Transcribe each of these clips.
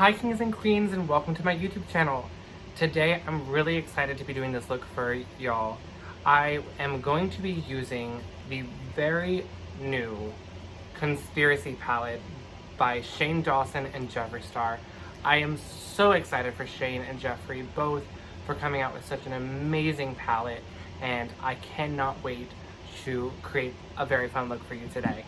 Hi kings and queens, and welcome to my YouTube channel. Today I'm really excited to be doing this look for y'all. I am going to be using the very new Conspiracy palette by Shane and Jeffree Star. I am so excited for Shane and Jeffree both for coming out with such an amazing palette, and I cannot wait to create a very fun look for you today.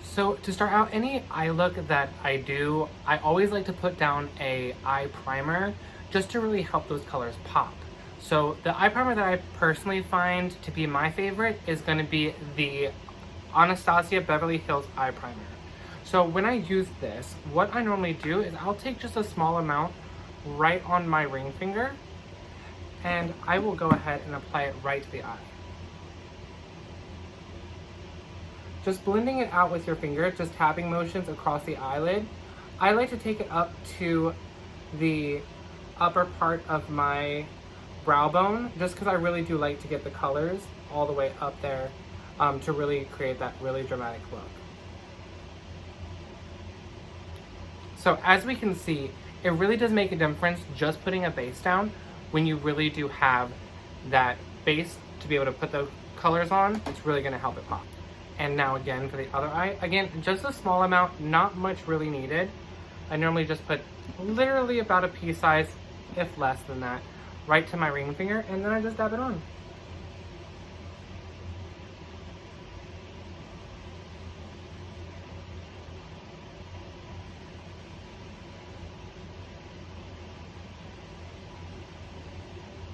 So to start out, any eye look that I do, I always like to put down a eye primer just to really help those colors pop. So the eye primer that I personally find to be my favorite is going to be the Anastasia Beverly Hills eye primer. So when I use this, what I normally do is I'll take just a small amount right on my ring finger, and I will go ahead and apply it right to the eye. Just blending it out with your finger, just tapping motions across the eyelid. I like to take it up to the upper part of my brow bone, just because I really do like to get the colors all the way up there to really create that really dramatic look. So as we can see, it really does make a difference just putting a base down when you really do have that base to be able to put the colors on. It's really going to help it pop. And now again for the other eye, again, just a small amount, not much really needed. I normally just put literally about a pea size, if less than that, right to my ring finger, and then I just dab it on.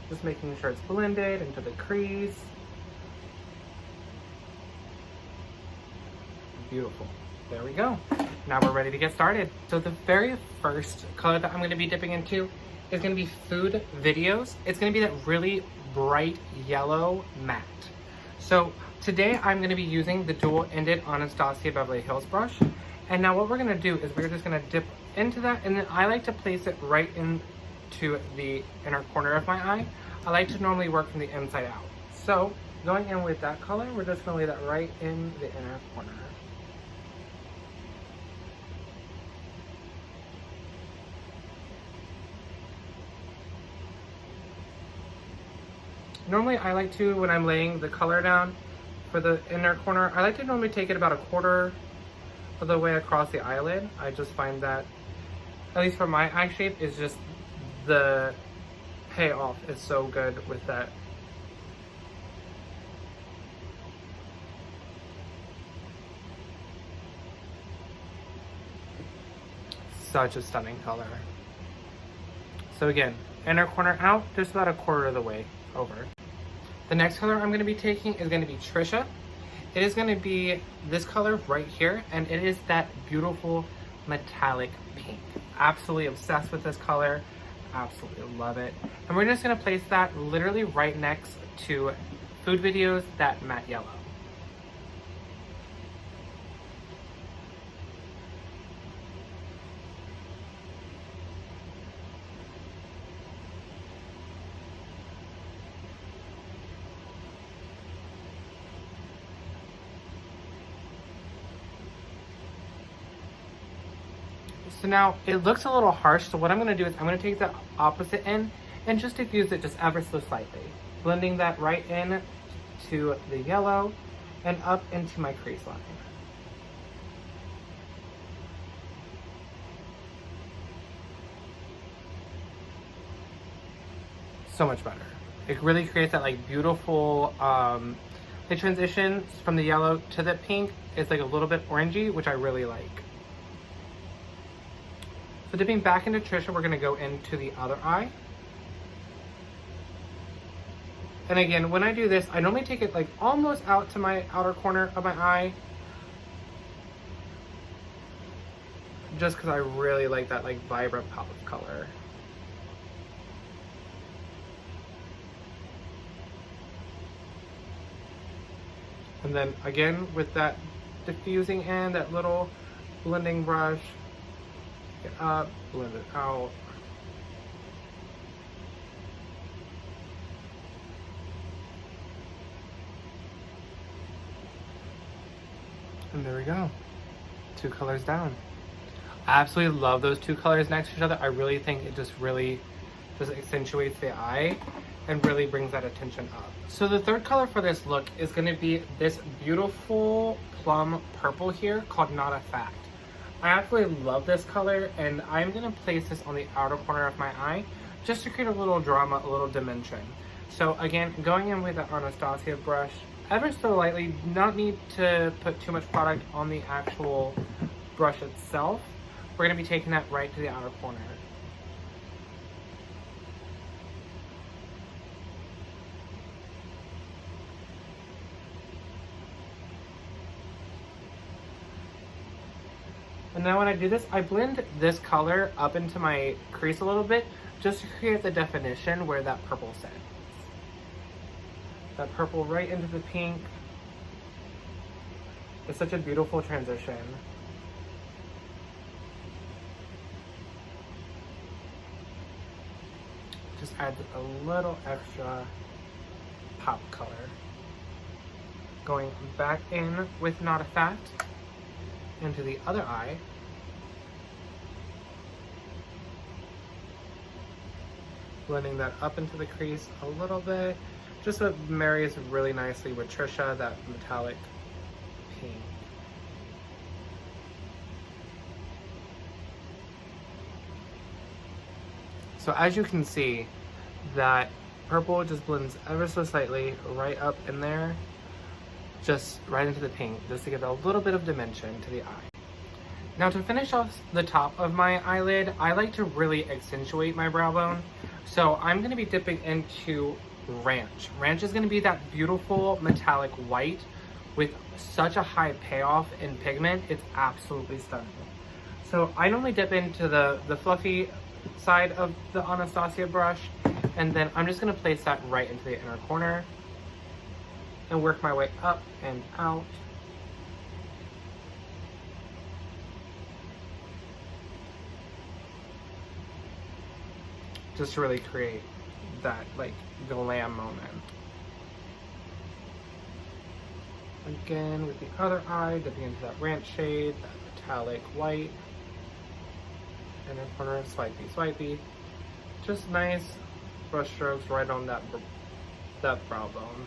Just making sure it's blended into the crease. Beautiful. There we go. Now we're ready to get started. So the very first color that I'm going to be dipping into is going to be Food Videos. It's going to be that really bright yellow matte. So today I'm going to be using the dual-ended Anastasia Beverly Hills brush. And now what we're going to do is we're just going to dip into that, and then I like to place it right into the inner corner of my eye. I like to normally work from the inside out. So going in with that color, we're just going to lay that right in the inner corner. Normally I like to, when I'm laying the color down for the inner corner, I like to normally take it about a quarter of the way across the eyelid. I just find that, at least for my eye shape, is just the payoff is so good with that. Such a stunning color. So again, inner corner out, just about a quarter of the way over. The next color I'm going to be taking is going to be Trisha. It is going to be this color right here, and it is that beautiful metallic pink. Absolutely obsessed with this color. Absolutely love it. And we're just going to place that literally right next to Food Videos, that matte yellow. So now it looks a little harsh, so what I'm going to do is I'm going to take the opposite end and just diffuse it just ever so slightly. Blending that right in to the yellow and up into my crease line. So much better. It really creates that like beautiful, the transition from the yellow to the pink is like a little bit orangey, which I really like. So dipping back into Trisha, we're going to go into the other eye. And again, when I do this, I normally take it like almost out to my outer corner of my eye. Just because I really like that like vibrant pop of color. And then again, with that diffusing end, that little blending brush, it up, blend it out. And there we go. 2 colors down. Absolutely love those two colors next to each other. I really think it just really just accentuates the eye and really brings that attention up. So the third color for this look is going to be this beautiful plum purple here called Not a Fact. I absolutely love this color, and I'm going to place this on the outer corner of my eye just to create a little drama, a little dimension. So again, going in with the Anastasia brush, ever so lightly, not need to put too much product on the actual brush itself. We're going to be taking that right to the outer corner. And now when I do this, I blend this color up into my crease a little bit just to create the definition where that purple sits. That purple right into the pink. It's such a beautiful transition. Just adds a little extra pop color. Going back in with Not a Fact into the other eye. Blending that up into the crease a little bit, just so it marries really nicely with Trisha, that metallic pink. So as you can see, that purple just blends ever so slightly right up in there, just right into the pink, just to give a little bit of dimension to the eye. Now to finish off the top of my eyelid, I like to really accentuate my brow bone. So I'm going to be dipping into Ranch. Ranch is going to be that beautiful metallic white with such a high payoff in pigment. It's absolutely stunning. So I normally dip into the fluffy side of the Anastasia brush, and then I'm just going to place that right into the inner corner and work my way up and out. Just to really create that like glam moment. Again with the other eye, dipping into that ranch shade, that metallic white. Inner corner, swipey, swipey. Just nice brush strokes right on that brow bone.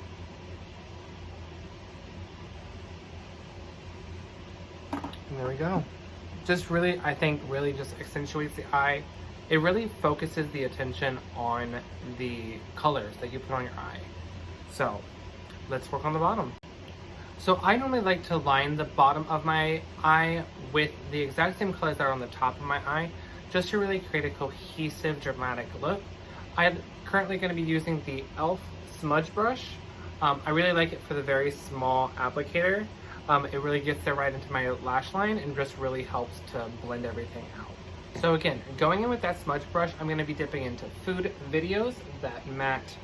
And there we go. Just really, I think, really just accentuates the eye. It really focuses the attention on the colors that you put on your eye. So let's work on the bottom. So I normally like to line the bottom of my eye with the exact same colors that are on the top of my eye, just to really create a cohesive, dramatic look. I'm currently going to be using the e.l.f. smudge brush. I really like it for the very small applicator. It really gets there right into my lash line and just really helps to blend everything out. So again, going in with that smudge brush, I'm going to be dipping into Food Videos, that matte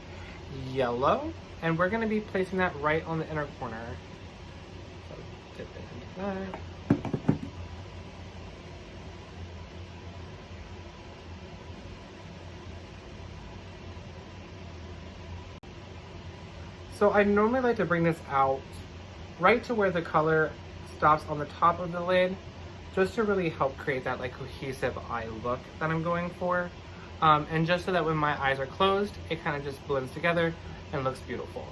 yellow, and we're going to be placing that right on the inner corner. So dip it into that. So I normally like to bring this out right to where the color stops on the top of the lid, just to really help create that like cohesive eye look that I'm going for. And just so that when my eyes are closed, it kind of just blends together and looks beautiful.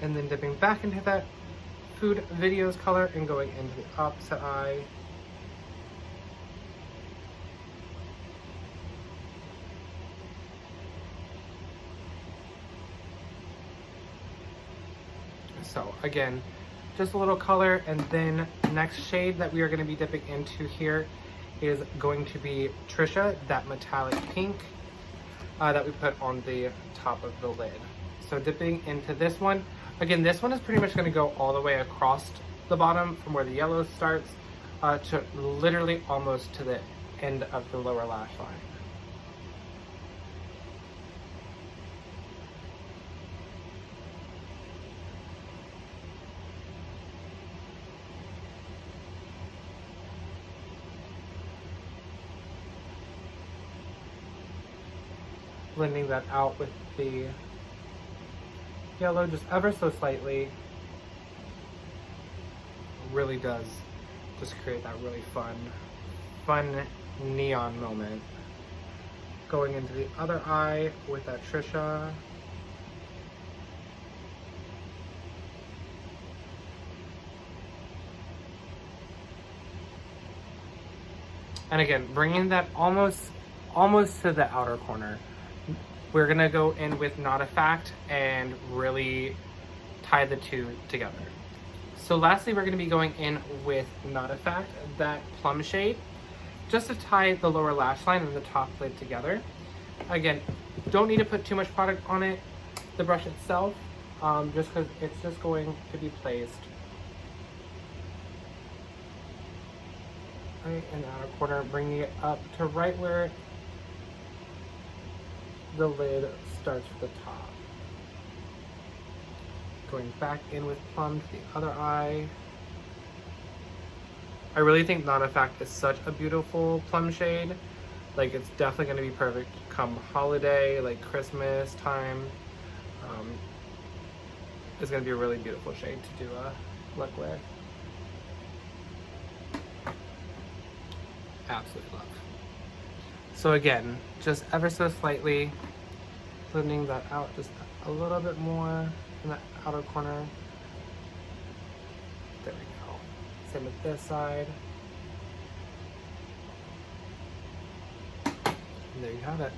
And then dipping back into that Food Videos color and going into the opposite eye. So again, just a little color, and then next shade that we are going to be dipping into here is going to be Trisha, that metallic pink that we put on the top of the lid. So dipping into this one. Again, this one is pretty much going to go all the way across the bottom from where the yellow starts to literally almost to the end of the lower lash line. Blending that out with the yellow just ever so slightly. really does just create that really fun neon moment. Going into the other eye with that Trisha. And again, bringing that almost to the outer corner. We're gonna go in with Not a Fact and really tie the two together. So lastly, we're gonna be going in with Not a Fact, that plum shade, just to tie the lower lash line and the top lid together. Again, don't need to put too much product on it, the brush itself, just because it's just going to be placed right in the outer corner, bringing it up to right where the lid starts with the top. Going back in with plum to the other eye. I really think Not a Fact is such a beautiful plum shade. Like, it's definitely going to be perfect come holiday, like Christmas time. It's going to be a really beautiful shade to do a look with. Absolutely love. So again, just ever so slightly blending that out just a little bit more in the outer corner. There we go. Same with this side. And there you have it.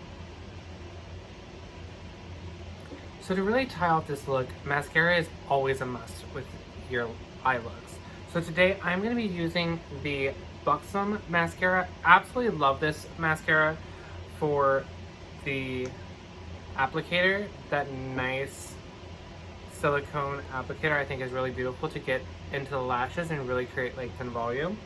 So to really tie off this look, mascara is always a must with your eye looks. So today I'm going to be using the Buxom mascara. Absolutely love this mascara for the applicator. That nice silicone applicator I think is really beautiful to get into the lashes and really create length and volume.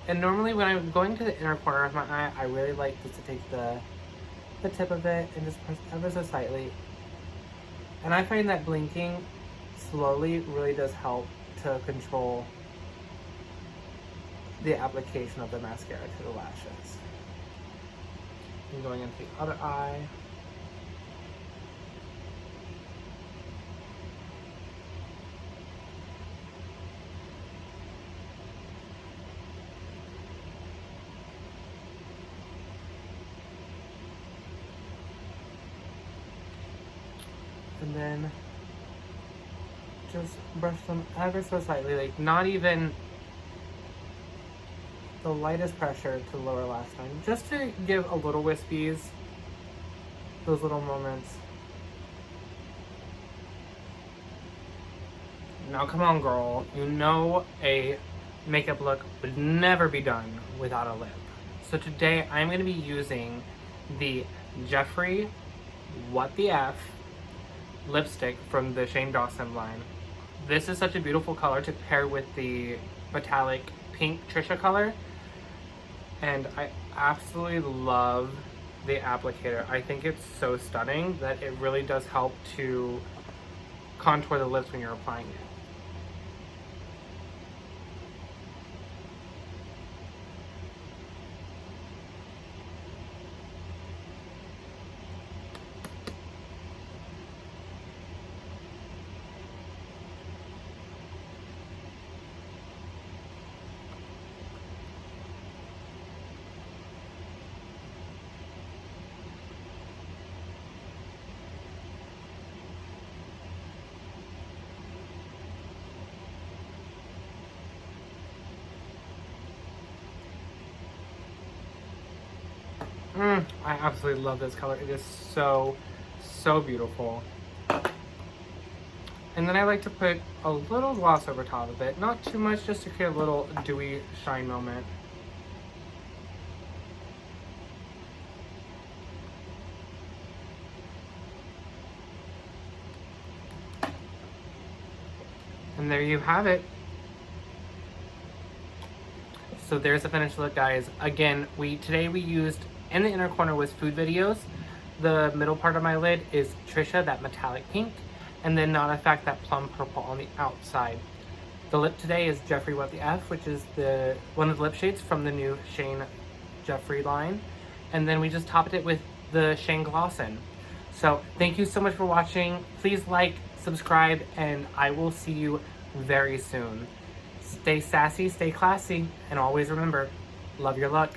And normally when I'm going to the inner corner of my eye, I really like just to take the tip of it and just press ever so slightly. And I find that blinking slowly really does help to control the application of the mascara to the lashes. And going into the other eye. And then just brush them ever so slightly, like not even the lightest pressure to the lower lash line, just to give a little wispies, those little moments. Now come on girl, you know a makeup look would never be done without a lip. So today I'm going to be using the Jeffree What the F lipstick from the Shane Dawson line. This is such a beautiful color to pair with the metallic pink Trisha color, and I absolutely love the applicator. I think it's so stunning that it really does help to contour the lips when you're applying it. I absolutely love this color. It is so beautiful. And then I like to put a little gloss over top of it. Not too much, just to create a little dewy shine moment. And there you have it. So there's the finished look, guys. Again, today we used, in the inner corner was food videos. The middle part of my lid is Trisha, that metallic pink. And then Not a Fact, that plum purple on the outside. The lip today is Jeffree What the F, which is one of the lip shades from the new Shane Jeffree line. And then we just topped it with the Shane Glossin. So thank you so much for watching. Please like, subscribe, and I will see you very soon. Stay sassy, stay classy, and always remember, love your look.